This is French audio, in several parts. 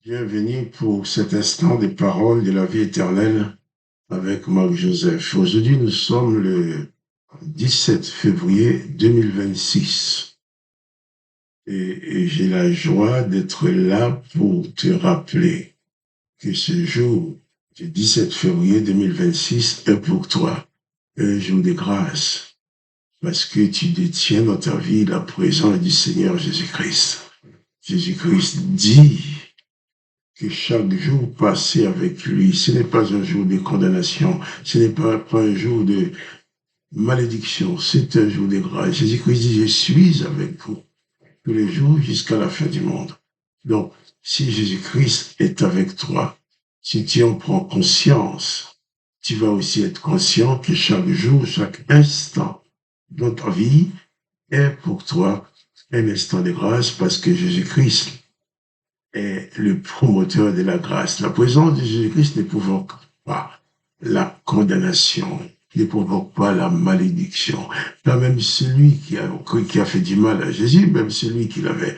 Bienvenue pour cet instant des paroles de la vie éternelle avec Marc-Joseph. Aujourd'hui, nous sommes le 17 février 2026 et j'ai la joie d'être là pour te rappeler que ce jour du 17 février 2026 est pour toi un jour de grâce parce que tu détiens dans ta vie la présence du Seigneur Jésus-Christ. Jésus-Christ dit que chaque jour passé avec lui, ce n'est pas un jour de condamnation, ce n'est pas un jour de malédiction, c'est un jour de grâce. Jésus-Christ dit, je suis avec vous tous les jours jusqu'à la fin du monde. Donc, si Jésus-Christ est avec toi, si tu en prends conscience, tu vas aussi être conscient que chaque jour, chaque instant dans ta vie est pour toi un instant de grâce parce que Jésus-Christ est le promoteur de la grâce. La présence de Jésus-Christ ne provoque pas la condamnation, ne provoque pas la malédiction. Là, même celui qui a fait du mal à Jésus, même celui qui l'avait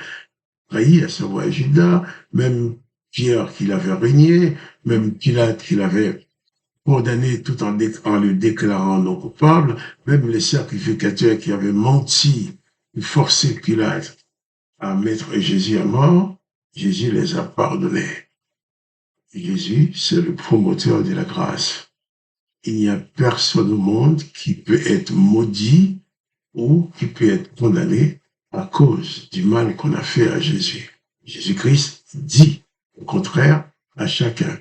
trahi, à savoir Judas, même Pierre qui l'avait régné, même Pilate qui l'avait condamné tout en le déclarant non coupable, même les sacrificateurs qui avaient menti, forcé Pilate à mettre Jésus à mort, Jésus les a pardonnés. Jésus, c'est le promoteur de la grâce. Il n'y a personne au monde qui peut être maudit ou qui peut être condamné à cause du mal qu'on a fait à Jésus. Jésus-Christ dit au contraire à chacun,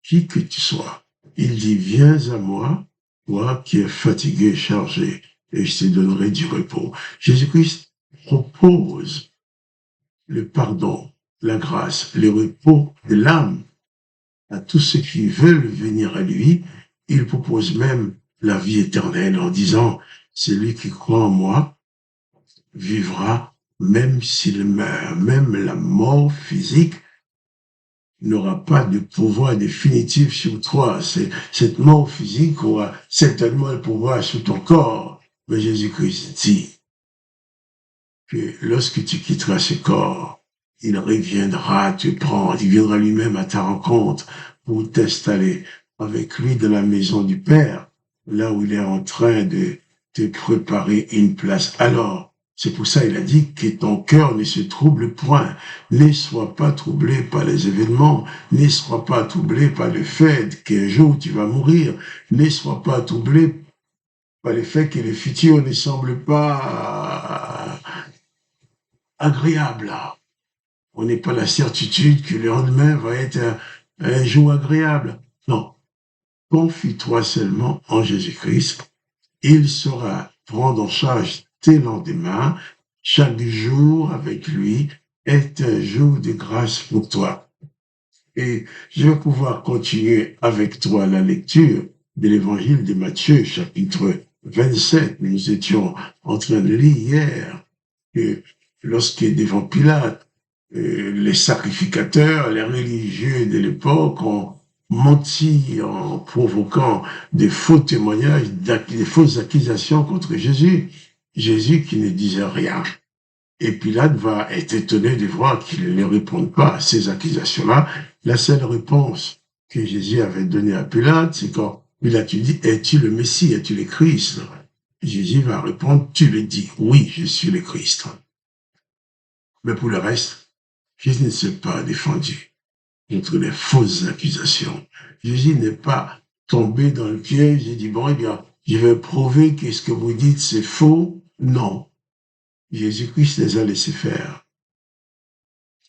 qui que tu sois. Il dit, viens à moi, toi qui es fatigué et chargé, et je te donnerai du repos. Jésus-Christ propose le pardon, la grâce, le repos de l'âme à tous ceux qui veulent venir à lui. Il propose même la vie éternelle en disant, celui qui croit en moi vivra même s'il meurt. Même la mort physique n'aura pas de pouvoir définitif sur toi. Cette mort physique aura certainement le pouvoir sur ton corps. Mais Jésus-Christ dit que lorsque tu quitteras ce corps, il reviendra te prendre, il viendra lui-même à ta rencontre pour t'installer avec lui dans la maison du Père, là où il est en train de te préparer une place. Alors, c'est pour ça qu'il a dit que ton cœur ne se trouble point, ne sois pas troublé par les événements, ne sois pas troublé par le fait qu'un jour tu vas mourir, ne sois pas troublé par le fait que le futur ne semble pas agréable. On n'est pas la certitude que le lendemain va être un jour agréable. Non. Confie-toi seulement en Jésus-Christ. Il saura prendre en charge tes lendemains. Chaque jour avec lui est un jour de grâce pour toi. Et je vais pouvoir continuer avec toi la lecture de l'évangile de Matthieu, chapitre 27. Nous étions en train de lire hier que lorsque devant Pilate, les sacrificateurs, les religieux de l'époque ont menti en provoquant des faux témoignages, des fausses accusations contre Jésus. Jésus qui ne disait rien. Et Pilate va être étonné de voir qu'il ne répond pas à ces accusations-là. La seule réponse que Jésus avait donnée à Pilate, c'est quand Pilate lui dit, es-tu le Messie, es-tu le Christ? Jésus va répondre, tu le dis, oui, je suis le Christ. Mais pour le reste, Jésus ne s'est pas défendu contre les fausses accusations. Jésus n'est pas tombé dans le piège et dit, bon, eh bien, je vais prouver que ce que vous dites, c'est faux. Non. Jésus-Christ les a laissés faire.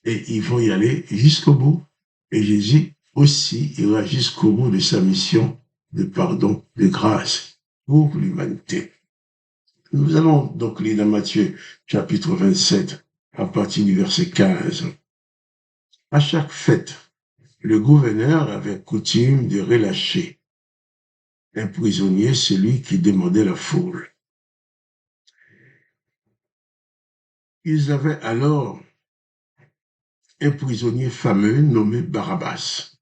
Et ils vont y aller jusqu'au bout. Et Jésus aussi ira jusqu'au bout de sa mission de pardon, de grâce pour l'humanité. Nous allons donc lire dans Matthieu, chapitre 27, à partir du verset 15. À chaque fête, le gouverneur avait coutume de relâcher un prisonnier, celui qui demandait la foule. Ils avaient alors un prisonnier fameux nommé Barabbas.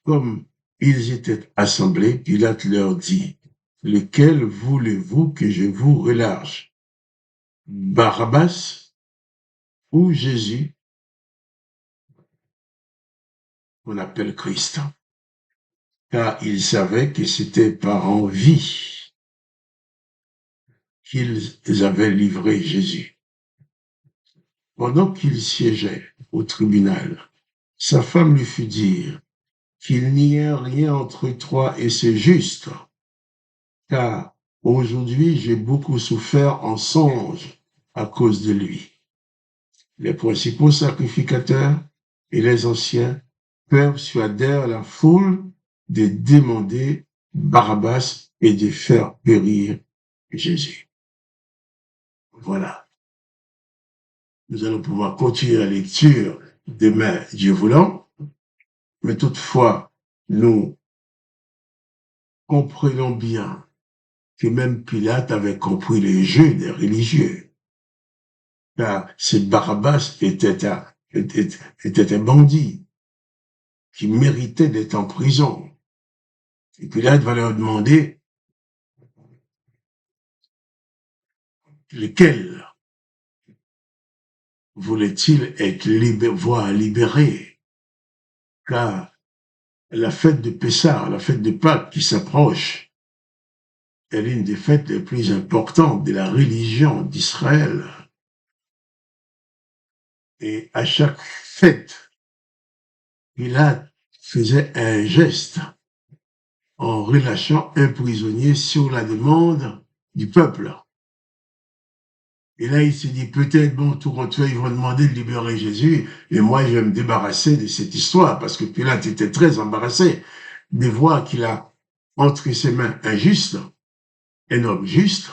Comme ils étaient assemblés, Pilate leur dit, « Lequel voulez-vous que je vous relâche, Barabbas ou Jésus, qu'on appelle Christ. Car ils savaient que c'était par envie qu'ils avaient livré Jésus. Pendant qu'il siégeait au tribunal, sa femme lui fit dire qu'il n'y ait rien entre toi et c'est juste, car aujourd'hui j'ai beaucoup souffert en songe à cause de lui. Les principaux sacrificateurs et les anciens persuadèrent la foule de demander Barabbas et de faire périr Jésus. Voilà. Nous allons pouvoir continuer la lecture demain, Dieu voulant, mais toutefois, nous comprenons bien que même Pilate avait compris les jeux des religieux, car ce Barabbas était un bandit qui méritait d'être en prison. Et Pilate va leur demander lequel voulait-il voir libéré, car la fête de Pessah, la fête de Pâques qui s'approche, est l'une des fêtes les plus importantes de la religion d'Israël. Et à chaque fête, Pilate faisait un geste en relâchant un prisonnier sur la demande du peuple. Et là, il se dit, peut-être, bon, tout compte fait, ils vont demander de libérer Jésus, et moi, je vais me débarrasser de cette histoire, parce que Pilate était très embarrassé de voir qu'il a entre ses mains un juste, un homme juste,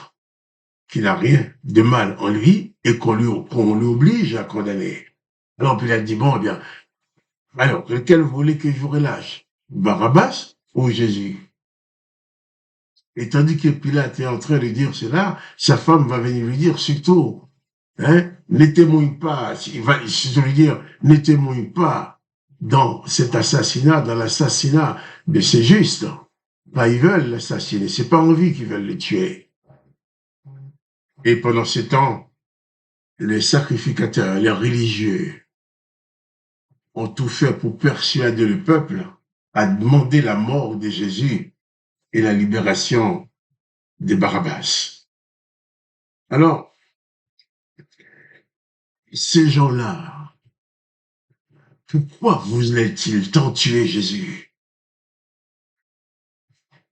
qui n'a rien de mal en lui, et qu'on lui oblige à condamner. Alors Pilate dit, bon, eh bien, alors, lequel vous voulez que je vous relâche? Barabbas ou Jésus? Et tandis que Pilate est en train de dire cela, sa femme va venir lui dire, surtout, ne témoigne pas, il va lui dire, ne témoigne pas dans cet assassinat, dans l'assassinat de ces justes. Là, ils veulent l'assassiner, c'est pas envie qu'ils veulent le tuer. Et pendant ce temps, les sacrificateurs, les religieux, ont tout fait pour persuader le peuple à demander la mort de Jésus et la libération de Barabbas. Alors, ces gens-là, pourquoi voulaient-ils tant tuer Jésus?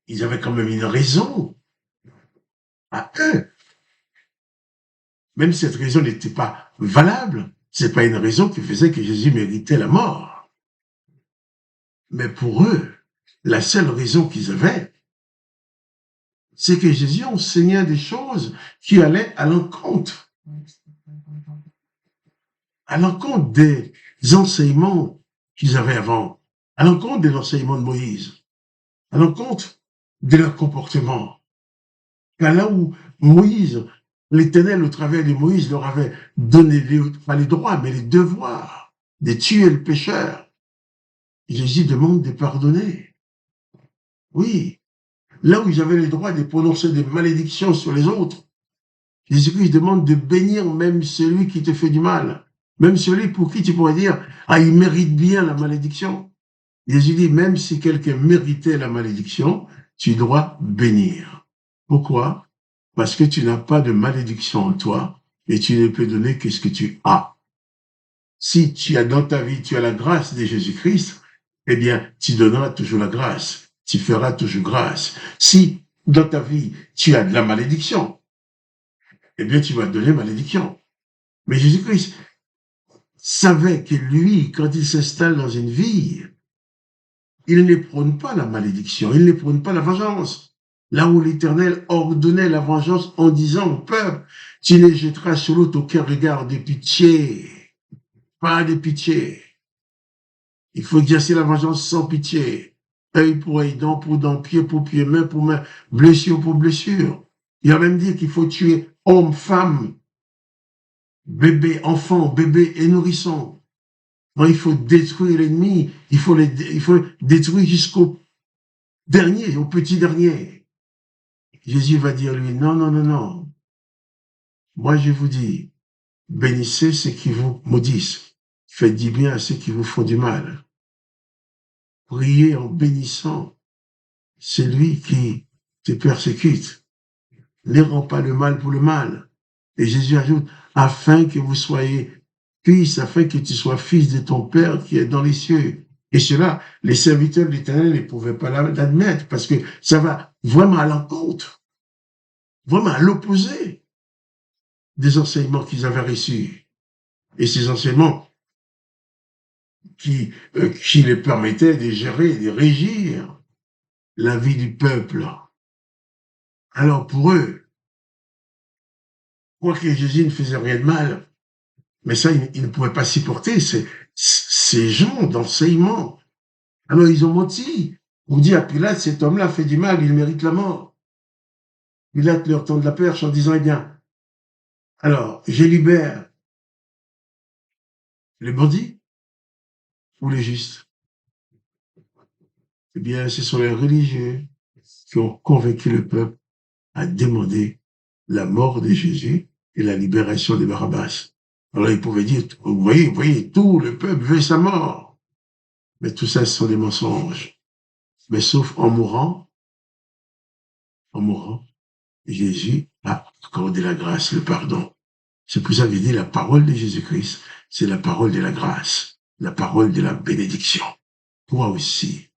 Ils avaient quand même une raison à eux. Même si cette raison n'était pas valable, c'est pas une raison qui faisait que Jésus méritait la mort. Mais pour eux, la seule raison qu'ils avaient, c'est que Jésus enseignait des choses qui allaient à l'encontre des enseignements qu'ils avaient avant, à l'encontre de l'enseignement de Moïse, à l'encontre de leur comportement. Car là où Moïse, l'Éternel, au travers de Moïse, leur avait donné pas les droits, mais les devoirs de tuer le pécheur, Jésus demande de pardonner. Oui, là où ils avaient le droit de prononcer des malédictions sur les autres, Jésus-Christ demande de bénir même celui qui te fait du mal. Même celui pour qui tu pourrais dire, ah, il mérite bien la malédiction. Jésus dit, même si quelqu'un méritait la malédiction, tu dois bénir. Pourquoi? Parce que tu n'as pas de malédiction en toi et tu ne peux donner que ce que tu as. Si tu as dans ta vie, tu as la grâce de Jésus-Christ, eh bien, tu donneras toujours la grâce. Tu feras toujours grâce. Si dans ta vie, tu as de la malédiction, eh bien, tu vas donner malédiction. Mais Jésus-Christ savait que lui, quand il s'installe dans une vie, il ne prône pas la malédiction, il ne prône pas la vengeance. Là où l'Éternel ordonnait la vengeance en disant au peuple, tu ne jetteras sur l'autre aucun regard de pitié, pas de pitié. Il faut exercer la vengeance sans pitié, œil pour œil, dent pour dent, pied pour pied, main pour main, blessure pour blessure. Il a même dit qu'il faut tuer homme, femme, bébé, enfant, bébé et nourrisson. Non, il faut détruire l'ennemi, il faut détruire jusqu'au dernier, au petit dernier. Jésus va dire lui, non, non, non, non. Moi, je vous dis, bénissez ceux qui vous maudissent. Faites du bien à ceux qui vous font du mal. priez en bénissant celui qui te persécute. Ne rends pas le mal pour le mal. Et Jésus ajoute, afin que vous soyez fils, afin que tu sois fils de ton Père qui est dans les cieux. Et cela, les serviteurs de l'Éternel ne pouvaient pas l'admettre parce que ça va vraiment à l'encontre, vraiment à l'opposé des enseignements qu'ils avaient reçus. Et ces enseignements qui les permettaient de gérer, de régir la vie du peuple. Alors pour eux, quoi que Jésus ne faisait rien de mal, mais ça, ils ne pouvaient pas supporter ces gens d'enseignement. Alors ils ont menti. On dit à Pilate, cet homme-là fait du mal, il mérite la mort. Pilate leur tend la perche en disant, eh bien, alors, je libère les bandits ou les justes? Eh bien, ce sont les religieux qui ont convaincu le peuple à demander la mort de Jésus et la libération de Barabbas. Alors, ils pouvaient dire, vous voyez, tout le peuple veut sa mort. Mais tout ça, ce sont des mensonges. Mais sauf en mourant, Jésus a accordé la grâce, le pardon. C'est pour ça que je dis la parole de Jésus-Christ, c'est la parole de la grâce, la parole de la bénédiction. Toi aussi,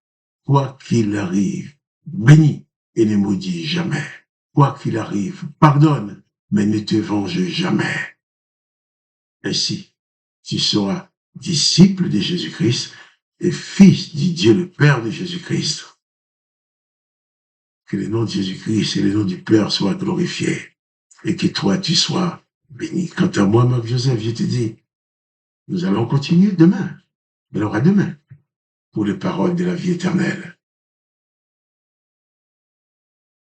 quoi qu'il arrive, bénis et ne maudis jamais. Quoi qu'il arrive, pardonne, mais ne te venge jamais. Ainsi, tu seras disciple de Jésus-Christ et fils du Dieu le Père de Jésus-Christ. Que le nom de Jésus-Christ et le nom du Père soient glorifiés et que toi, tu sois béni. Quant à moi, Marc-Joseph, je te dis, nous allons continuer demain, alors à demain, pour les paroles de la vie éternelle.